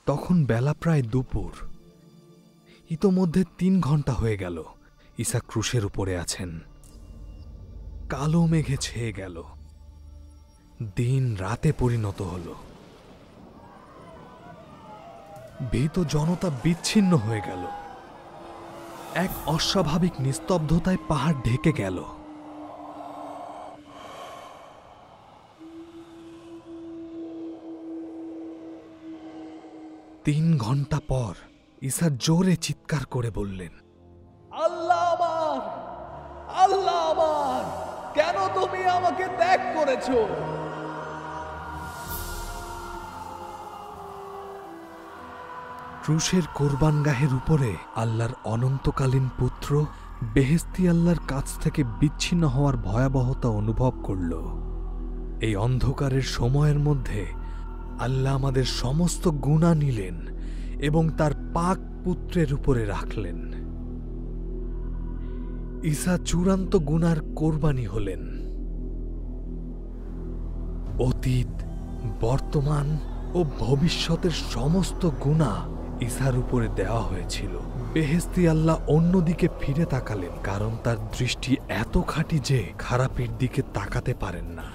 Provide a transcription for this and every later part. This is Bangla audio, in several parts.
তখন বেলা প্রায় দুপুর। ইতোমধ্যে ৩ ঘন্টা হয়ে গেল ঈসা ক্রুশের উপরে আছেন। কালো মেঘে ছেয়ে গেল, দিন রাতে পরিণত হল। ভীত জনতা বিচ্ছিন্ন হয়ে গেল। এক অস্বাভাবিক নিস্তব্ধতায় পাহাড় ঢেকে গেল। তিন ঘন্টা পর ঈসা জোরে চিৎকার করে বললেন, আল্লাহ আমার, আল্লাহ আমার, কেন তুমি আমাকে ত্যাগ করেছো? ক্রুশের কোরবানগাহের উপরে আল্লাহর অনন্তকালীন পুত্র বেহেশতি আল্লাহর কাছ থেকে বিচ্ছিন্ন হওয়ার ভয়াবহতা অনুভব করল। এই অন্ধকারের সময়ের মধ্যে আল্লাহ আমাদের সমস্ত গুনাহ নিলেন এবং তার পাক পুত্রের উপরে রাখলেন। ঈসা চূড়ান্ত গুনার কোরবানি হলেন। অতীত, বর্তমান ও ভবিষ্যতের সমস্ত গুনাহ ঈসার উপরে দেওয়া হয়েছিল। বেহেশতি আল্লাহ অন্যদিকে ফিরে তাকালেন, কারণ তার দৃষ্টি এত খাঁটি যে খারাপের দিকে তাকাতে পারেন না।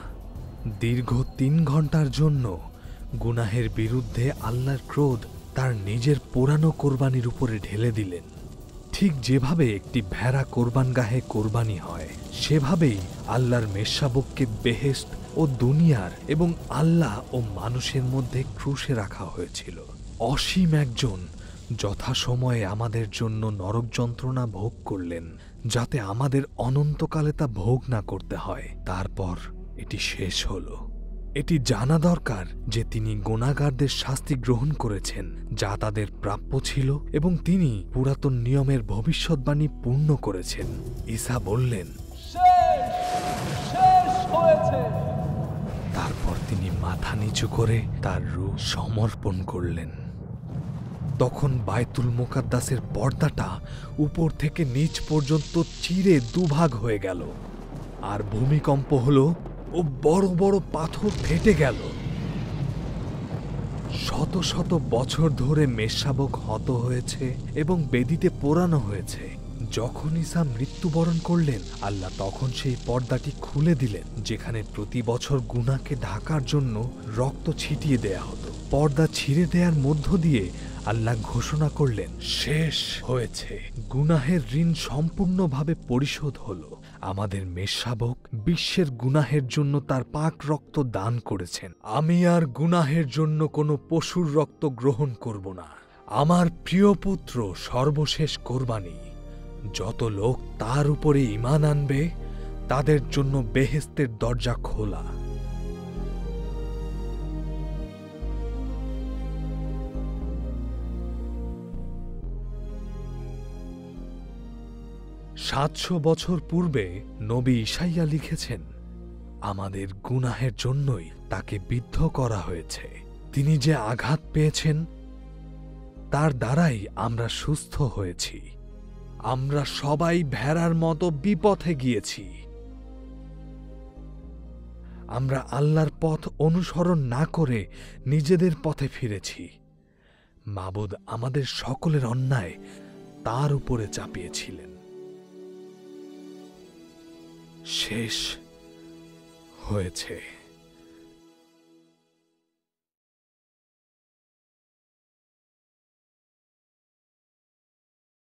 দীর্ঘ ৩ ঘন্টার জন্য গুনাহের বিরুদ্ধে আল্লাহর ক্রোধ তার নিজের পোড়ানো কোরবানির উপরে ঢেলে দিলেন। ঠিক যেভাবে একটি ভেড়া কোরবানগাহে কোরবানি হয়, সেভাবেই আল্লাহর মেষশাবককে বেহেশত ও দুনিয়ার এবং আল্লাহ ও মানুষের মধ্যে ক্রুশে রাখা হয়েছিল। অসীম একজন যথাসময়ে আমাদের জন্য নরক যন্ত্রণা ভোগ করলেন, যাতে আমাদের অনন্তকালে তা ভোগ না করতে হয়। তারপর এটি শেষ হল। এটি জানা দরকার যে তিনি গুনাহগারদের শাস্তি গ্রহণ করেছেন, যা তাদের প্রাপ্য ছিল, এবং তিনি পুরাতন নিয়মের ভবিষ্যৎবাণী পূর্ণ করেছেন। ঈসা বললেন, শেষ হয়েছে। তারপর তিনি মাথা নিচু করে তার রূহ সমর্পণ করলেন। তখন বায়তুল মুকাদ্দাসের পর্দাটা উপর থেকে নিচ পর্যন্ত চিরে দুভাগ হয়ে গেল, আর ভূমিকম্প হল ও বড় বড় পাথর ফেটে গেল। শত শত বছর ধরে মেষশাবক হত হয়েছে এবং বেদিতে পোড়ানো হয়েছে। যখন ঈসা মৃত্যুবরণ করলেন, আল্লাহ তখন সেই পর্দাটি খুলে দিলেন, যেখানে প্রতি বছর গুনাহকে ঢাকার জন্য রক্ত ছিটিয়ে দেয়া হতো। পর্দা ছিঁড়ে দেওয়ার মধ্য দিয়ে আল্লাহ ঘোষণা করলেন, শেষ হয়েছে। গুনাহের ঋণ সম্পূর্ণভাবে পরিশোধ হল। আমাদের মেষশাবক বিশ্বের গুনাহের জন্য তার পাক রক্ত দান করেছেন। আমি আর গুনাহের জন্য কোনো পশুর রক্ত গ্রহণ করব না। আমার প্রিয় পুত্র সর্বশেষ কোরবানি। যত লোক তার উপরে ঈমান আনবে, তাদের জন্য বেহেশতের দরজা খোলা। সাতশো বছর পূর্বে নবী ঈশাইয়া লিখেছেন, আমাদের গুনাহের জন্যই তাকে বিদ্ধ করা হয়েছে। তিনি যে আঘাত পেয়েছেন, তার দ্বারাই আমরা সুস্থ হয়েছি। আমরা সবাই ভেড়ার মতো বিপথে গিয়েছি। আমরা আল্লাহর পথ অনুসরণ না করে নিজেদের পথে ফিরেছি। মাবুদ আমাদের সকলের অন্যায় তার উপরে চাপিয়েছিলেন। শেষ হয়েছে।